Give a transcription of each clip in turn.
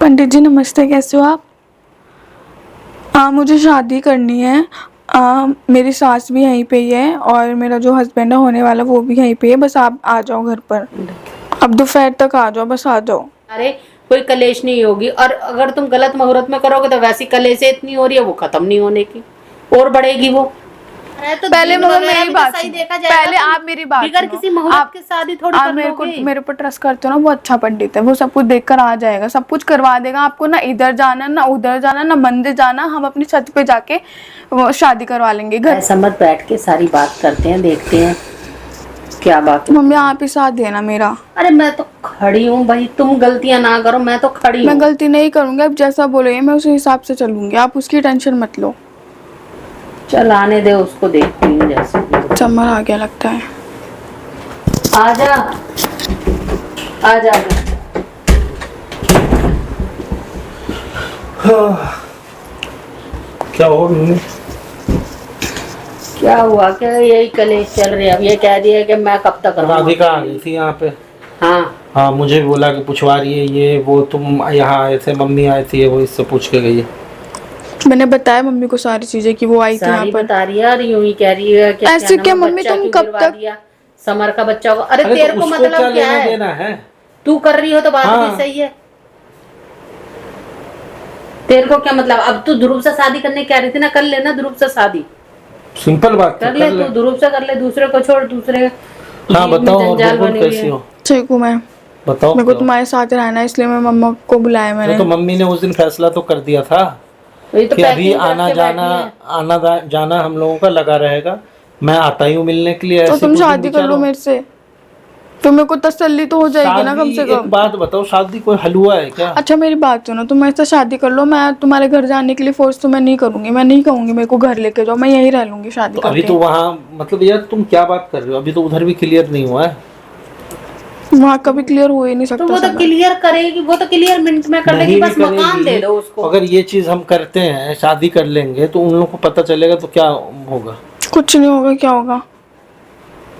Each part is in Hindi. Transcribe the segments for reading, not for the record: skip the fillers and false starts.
पंडित जी नमस्ते, कैसे हो आप? मुझे शादी करनी है। मेरी सास भी यहीं पे ही है और मेरा जो हस्बैंड है होने वाला वो भी यहीं पे है। बस आप आ जाओ घर पर, अब दोपहर तक आ जाओ, बस आ जाओ। अरे कोई कलेश नहीं होगी, और अगर तुम गलत मुहूर्त में करोगे तो वैसी कलेश इतनी हो रही है वो खत्म नहीं होने की, और बढ़ेगी वो। तो पहले दिन मम्मा वगैरह मेरी भी बात तो सही सुनो। देखा जाएगा। पहले आप मेरी बात बिगर सुनो। किसी मुहूर्त आप के शादी थोड़ी कर लोगे। मेरे ऊपर ट्रस्ट करते हो ना, वो अच्छा पंडित है, वो सब कुछ देख कर आ जाएगा, सब कुछ करवा देगा आपको। ना इधर जाना ना उधर जाना ना मंदिर जाना, हम अपनी छत पे जाके वो शादी करवा लेंगे घर। ऐसा मत बैठ के सारी बात करते हैं, देखते हैं क्या बात है। मम्मी आप ही साथ देना मेरा। अरे मैं तो खड़ी हूँ भाई, तुम गलतियां ना करो, मैं तो खड़ी मैं हूँ। गलती नहीं करूंगी, अब जैसा बोलोगे मैं उसी हिसाब से चलूंगी, आप उसकी टेंशन मत लो। चल आने दे उसको, देखती हूँ जैसे। चमर आ गया लगता है। आजा आजा। क्या हुआ मम्मी? क्या हुआ? क्या यही कलेश चल रही है। अब ये कह दिया कि मैं कब तक रहूंगा। राधिका आ गई थी यहाँ पे। हाँ हाँ, मुझे भी बोला कि पूछवा रही है ये वो, तुम यहाँ आए थे, मम्मी आई थी, वो इससे पूछ के गई है। मैंने बताया मम्मी को सारी चीजें कि वो आई थी यहाँ सारी पर। बता रही है, और यूं ही कह रही है कि ऐसे क्या नाम है, मम्मी, बच्चा तुम क्यों कब गिरवा तक? दिया? समर का बच्चा होगा। अरे अरे तेरे तो को उसको मतलब क्या लेना है? देना है? तू कर रही हो तो बात हाँ। भी सही है। तेरे को क्या मतलब? अब तू ध्रुव से शादी करने क्या रही थी ना, कर लेना ध्रुव से शादी, सिंपल बात कर ले तू ध्रुव से कर ले, दूसरे को छोड़, दूसरे हाँ जीव में बताओ, और जंजाल बिल्कुल बनी हुई कैसी है। हो? ठीक हूँ मैं। बताओ मेरे को क्या हो? तुम्हारे साथ रहना है, इसलिए मैं मम्मा को बुलाया मैंने। तो मम्मी ने उस दिन फैसला तो कर दिया था वही तो कि अभी पैकिंग आना करके जाना बैठी है। जाना हम लोगों का लगा रहेगा। मैं आता ही हूँ मिलने के लिए। तो ऐसे तुम कुछ दिन शादी कर लो विचारो। मेरे से, तो मेरे को तसल्ली तो हो जाएगी ना कम शादी, से एक कम। बात बताओ, शादी कोई हलवा है क्या? अच्छा मेरी बात सुनो, तुम मेरे से शादी कर लो, मैं तुम्हारे घर जाने के लिए फोर्स तो मैं नहीं करूंगी। मैं नहीं कहूंगी मेरे को घर लेके जाओ, मैं यहीं रह लूंगी शादी तो अभी करके। तो वहाँ, मतलब यार तुम क्या बात कर रहे हो? अभी तो उधर भी क्लियर नहीं हुआ है। वहाँ कभी क्लियर हो ही नहीं तो सकता वो तो सब। क्लियर करेगी, वो तो क्लियर मिनट में कर लेगी, नहीं भी बस मकान दे करेगी। दो उसको। अगर ये चीज हम करते हैं, शादी कर लेंगे, तो उन लोगों को पता चलेगा तो क्या होगा? कुछ नहीं होगा, क्या होगा?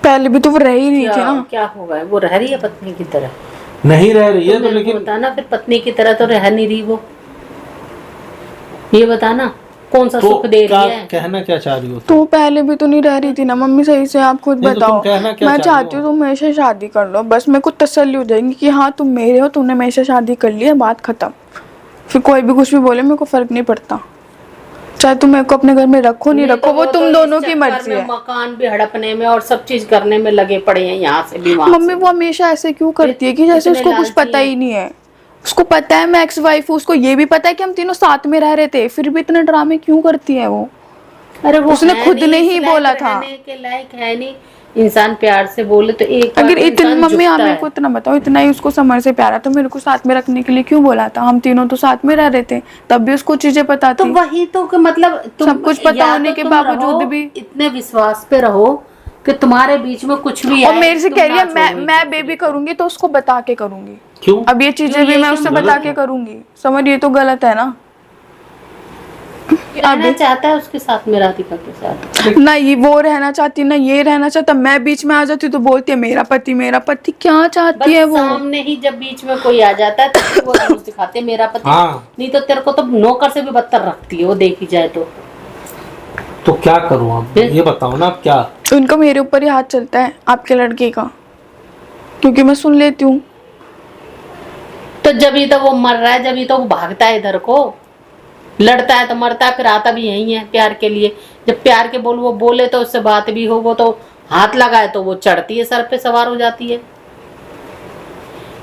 पहले भी तो वो रह ही रही थी क्या ना। क्या होगा? वो रह रही है पत्नी की तरह। नहीं रह रही है तो, मेरे को लेकिन बताना फिर, पत्नी की तरह तो रह नहीं रही वो। ये बताना कौन सा तो सुख दे क्या रही है। कहना क्या चाह रही हो तो तुम? वो पहले भी तो नहीं रह रही थी ना मम्मी, सही से आप खुद नहीं तो तुम बताओ। कहना क्या मैं चाह रही चाहती हूँ हो? तुम मेरे से शादी कर लो, बस मेरे को तसल्ली हो जाएगी कि हाँ तुम मेरे हो, तुमने मेरे से शादी कर ली है, बात खत्म। फिर कोई भी कुछ भी बोले मेरे को फर्क नहीं पड़ता, चाहे तुम मेरे को अपने घर में रखो नहीं रखो, तो वो तुम तो दोनों इस की चक्कर मर्जी में है। मकान भी हड़पने में और सब चीज करने में लगे पड़े हैं, यहाँ से भी वहाँ मम्मी से वो हमेशा ऐसे क्यों करती है कि जैसे इतने उसको कुछ लालची पता हैं। ही नहीं है। उसको पता है मैं एक्स वाइफ हूँ, उसको ये भी पता है कि हम तीनों साथ में रह रहे थे, फिर भी इतने ड्रामे क्यों करती है वो? अरे वो उसने है खुद नहीं, ने इस ही लायक बोला था। रहने के लायक है नहीं। इंसान प्यार से बोले तो एक बार अगर तो इतनी इंसान मम्मी आप झुकता मेरे है। को इतना बताओ, इतना ही उसको समर से प्यारा तो मेरे को साथ में रखने के लिए क्यों बोला था? हम तीनों तो साथ में रह रहे थे, तब भी उसको चीजें पता तो थी। वही तो कि मतलब तुम सब कुछ पता या होने तो के तुम बावजूद रहो, भी। इतने विश्वास पे रहो कि तुम्हारे बीच में कुछ भी और आए मेरे से तुम कह रही ना है छोड़ो मैं एक बेबी दूसरे को। करूंगी तो उसको बता के करूंगी। क्यों? अब ये चीजें भी ये मैं क्यों उससे गलत बता है? के करूंगी, समझ, ये तो गलत है ना। रहना चाहता है उसके साथ में, राधिका के साथ। ना ये वो रहना चाहती ना ये रहना चाहता, मैं बीच में आ जाती तो बोलती है मेरा पति क्या चाहती बस है वो? सामने ही जब बीच में कोई आ जाता है तो फिर वो जुलूस दिखाते हैं मेरा पति। हाँ। नहीं तो तेरे को तो नौकर से भी बदतर रखती है वो, देखी जाए तो क्या करूँ अब? ये बताओ ना, अब क्या? उनका मेरे ऊपर ही हाथ चलता है आपके लड़के का, क्योंकि मैं सुन लेती हूँ। तो जब ही तो वो मर रहा है, जब ही तो वो भागता है इधर को, लड़ता है तो मरता है, फिर आता भी यही है प्यार के लिए। जब प्यार के वो बोले तो उससे बात भी हो, वो तो हाथ लगाए तो वो चढ़ती है, सर पे सवार हो जाती है।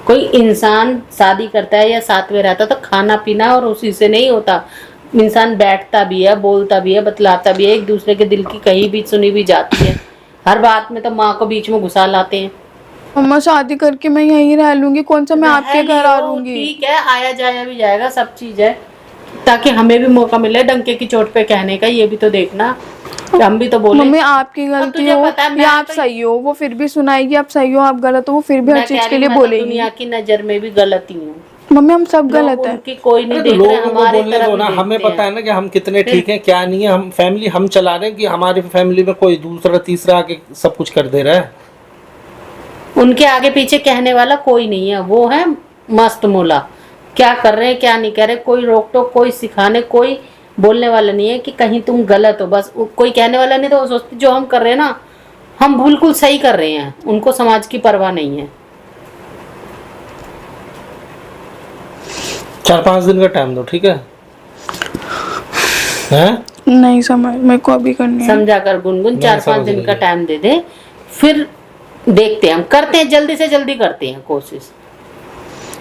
कोई इंसान शादी करता है या साथ में रहता तो खाना पीना और उसी से नहीं होता। इंसान बैठता भी है, बोलता भी है, बतलाता भी है, एक दूसरे के दिल की कहीं भी सुनी भी जाती है। हर बात में तो माँ को बीच में घुसा लाते हैं। मम्मा शादी करके मैं यहीं रह लूंगी, कौन सा मैं आपके घर आ लूंगी? ठीक है, आया जाया भी जाएगा, सब चीज है, ताकि हमें भी मौका मिले डंके की चोट पे कहने का। ये भी तो देखना कि हम भी तो बोले। मम्मी आपकी गलती तुझे हो पता है, या आप सही हो, वो फिर भी सुनाएगी। आप सही हो आप गलत हो, वो फिर भी हर चीज के लिए बोलेगी। दुनिया की नजर में भी गलती हूँ। मम्मी हम सब गलत है। उनकी कोई नहीं अरे तो देख रहे, लोगों को हमारे बोलने तरफ दो ना, ही हमें देखते पता हैं। है ना कि हम कितने ठीक हैं क्या नहीं है। हम फैमिली हम चला रहे हैं कि हमारी फैमिली में कोई दूसरा तीसरा आके सब कुछ कर दे रहा है। उनके आगे पीछे कहने वाला कोई नहीं है, वो है मस्त मोला क्या कर रहे हैं क्या नहीं कर रहे, कोई रोक टोक, कोई सिखाने, कोई बोलने वाला नहीं है कि कहीं तुम गलत हो। बस कोई कहने वाला नहीं, तो वो सोचते जो हम कर रहे हैं ना हम बिल्कुल सही कर रहे हैं, उनको समाज की परवाह नहीं है। 4-5 दिन का टाइम दो, ठीक है? हैं? नहीं समझ, मेरे को अभी करनी है। समझा कर गुनगुन, मैं 4-5 समझ दिन का गई। टाइम दे दे, फिर देखते हैं, हम करते हैं, जल्दी से जल्दी करते हैं कोशिश।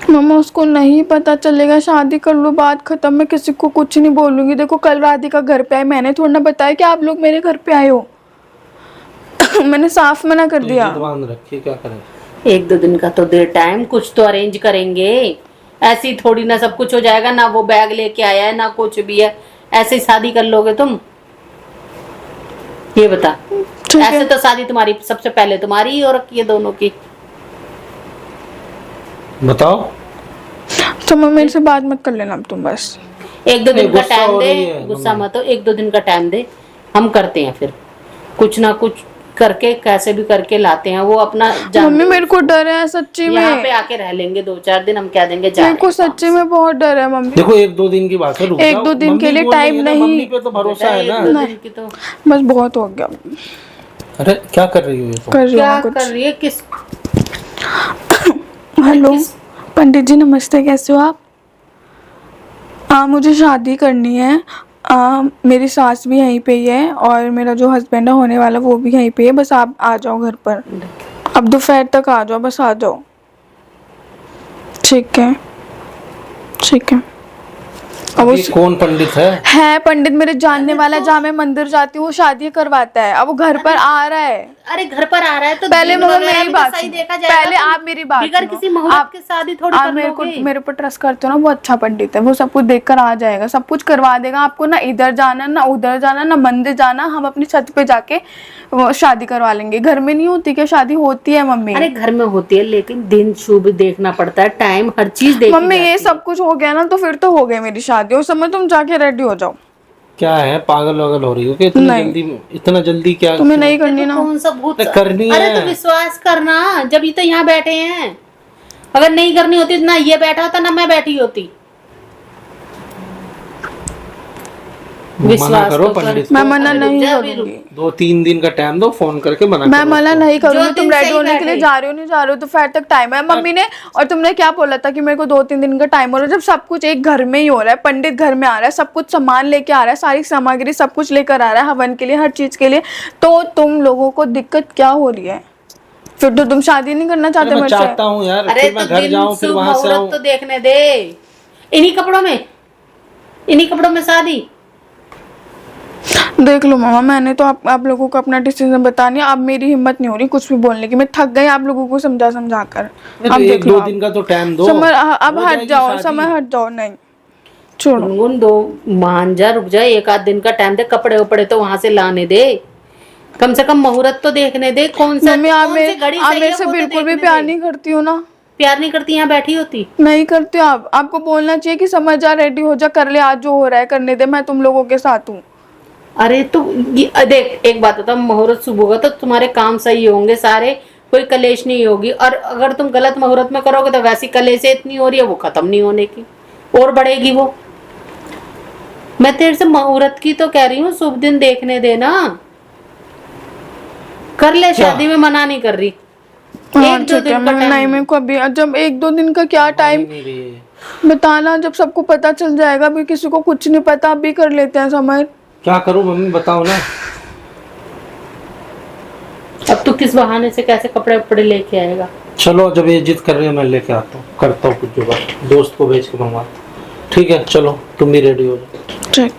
मम्मा उसको नहीं पता चलेगा, शादी कर लो, बात खत्म। मैं किसी को कुछ नहीं बोलूंगी। देखो कल राधिका घर पे आई, मैंने थोड़ा ना बताया कि आप लोग मेरे घर पे आए हो। मैंने साफ मना कर दिया। जिद बांध रखिए, क्या करें? 1-2 दिन का तो दे टाइम, कुछ तो अरेंज करेंगे। ऐसी थोड़ी ना सब कुछ हो जाएगा, ना वो बैग लेके आया है ना कुछ भी है, ऐसे ही शादी कर लोगे तुम? ये बता। ठीक ऐसे है। तो शादी तुम्हारी सबसे पहले तुम्हारी ही हो रखी है, दोनों की। बताओ। तो मैं मेरे से बात मत कर लेना अब तुम बस। 1-2 दिन का गुस्सा टाइम हो दे, रही है गुस्सा मम्मी। मत हो, 1-2 दिन का टाइम दे, हम करते हैं, फिर कुछ ना कुछ करके कैसे भी करके लाते हैं। वो अपना मम्मी मेरे को डर है सच्ची यहाँ पे में। आके रह लेंगे 2-4 दिन, हम कह देंगे जा मेरे को रहे हैं सच्ची में बहुत डर है मम्मी। देखो 1-2 दिन की बात है, रुक जाओ। 1-2 दिन मम्मी के लिए बोल रही टाइम है ना, नहीं। मम्मी पे तो भरोसा है ना। 1-2 दिन की तो बस बहुत हो गया। अरे क्या कर रही हो ये तो? कर रही हूँ क्या मैं कुछ। कर रही है? किस हेलो पंडित जी नमस्ते, कैसे हो आप? मुझे शादी करनी है। मेरी सास भी यहीं पे ही है और मेरा जो हस्बैंड है होने वाला वो भी यहीं पे है। बस आप आ जाओ घर पर, अब दोपहर तक आ जाओ, बस आ जाओ। ठीक है ठीक है। अब ये कौन पंडित है? पंडित मेरे जानने वाला, जहाँ मैं मंदिर जाती हूँ वो शादी करवाता है। अब वो घर पर आ रहा है। अरे घर पर आ रहा है तो पहले दिन मम्मा वगैरह मेरी भी तो बात सही सुनो। देखा जाएगा। पहले तुम आप मेरी बात बिगर सुनो। किसी मुहूर्त आप- के शादी थोड़ी आप कर मेरे को लोगे। मेरे ऊपर ट्रस्ट करते हो ना, वो अच्छा पंडित है, वो सब कुछ देख कर आ जाएगा, सब कुछ करवा देगा। आपको ना इधर जाना ना उधर जाना ना मंदिर जाना, हम अपनी छत पे जाके वो शादी करवा लेंगे। घर में नहीं होती क्या शादी? होती है मम्मी। अरे घर में होती है, लेकिन दिन शुभ देखना पड़ता है, टाइम, हर चीज देखी मम्मी ये जाती है। सब कुछ हो गया ना तो फिर तो हो गई मेरी शादी। उस समय तुम जाके रेडी हो जाओ। क्या है, पागल वागल हो रही हो क्या? नहीं। इतना जल्दी क्या? तुम्हें नहीं करनी तो ना। कौन सा भूत अरे करनी अरे है। तो विश्वास करना, जब ये तो यहाँ बैठे हैं। अगर नहीं करनी होती तो ना ये बैठा होता ना मैं बैठी होती। मना विश्वास करो तो कर। पंडित मैं को। मना अरे रुक नहीं जा, अभी करूंगी। 2-3 दिन का टाइम दो, फोन करके मना मैं करो मना उसको। नहीं करूंगी। जो तुम दिन रेडी सही होने के लिए बैठे। जा रहे हो, नहीं जा रहे हो, दोपहर तक टाइम है मम्मी ने। और तुमने क्या बोला था कि मेरे को 2-3 दिन का टाइम हो रहा है? जब सब कुछ एक घर में ही हो रहा है, पंडित घर में आ रहा है, सब कुछ सामान लेके आ रहा है, सारी सामग्री सब कुछ लेकर आ रहा है हवन के लिए, हर चीज के लिए, तो तुम लोगों को दिक्कत क्या हो रही है? फिर तो तुम शादी नहीं करना अरे चाहते मैं मेरे से? चाहता हूँ यार, अरे फिर तो मैं घर दिन जाऊँ, फिर शुभ वहां से मुहूर्त आऊँ। तो देखने दे। इन्हीं कपड़ों में, इन्हीं कपड़ों में शादी। देख लो मामा, मैंने तो आप लोगों को अपना डिसीजन बतानी है। अब मेरी हिम्मत नहीं हो रही कुछ भी बोलने की। मैं थक गई आप लोगों को समझा समझा कर। अरे अब तो देख लो 1-2 आप। दिन का तो टाइम दो। समय अब हो हट जाएगी जाओ, शादी। समय हट जाओ। नहीं छोड़ो। गुनगुन दो मान जा, रुक जा, 1-8 दिन का टाइम दे, कपड़े उपड़े तो वहां से लाने दे, कम से कम मुहूर्त तो देखने दे। कौन सा मम्मी आप कौन सी घड़ी सही मेरे है से वो तो बिल्कुल भी देखने प्यार दे। नहीं करती हो ना? प्यार नहीं करती यहाँ बैठी होती? नहीं करती हो आप। आपको बोलना चाहिए कि समझ जा, रेडी हो जा, कर ले, आज जो हो रहा है करने दे, मैं तुम लोगों के साथ हूँ। अरे तो देख एक बात बता, मुहूर्त शुभ होगा तो तुम्हारे काम सही होंगे सारे, कोई कलेश नहीं होगी। और अगर तुम गलत मुहूर्त में करोगे तो वैसी कलेश इतनी हो रही है, वो खत्म नहीं होने की, और बढ़ेगी वो। मैं तेरे से मुहूर्त की तो कह रही हूँ, शुभ दिन देखने देना, कर ले शादी में, मना नहीं कर रही। हाँ 1-2 ठीक है। दिन का नहीं टाइम। मेरे को अभी, जब 1-2 दिन का क्या टाइम नहीं रही है। बताना, जब सबको पता चल जाएगा। अभी किसी को कुछ नहीं पता, अभी कर लेते हैं समय। क्या करूँ मम्मी, बताओ ना। अब तू किस बहाने से कैसे कपड़े उपड़े लेके आएगा? चलो जब ये जिद कर रही है मैं लेके आता हूँ, करता हूँ कुछ जुगाड़, दोस्त को भेज के मंगवाता हूँ। ठीक है चलो, तुम भी रेडी हो जाओ। ठीक।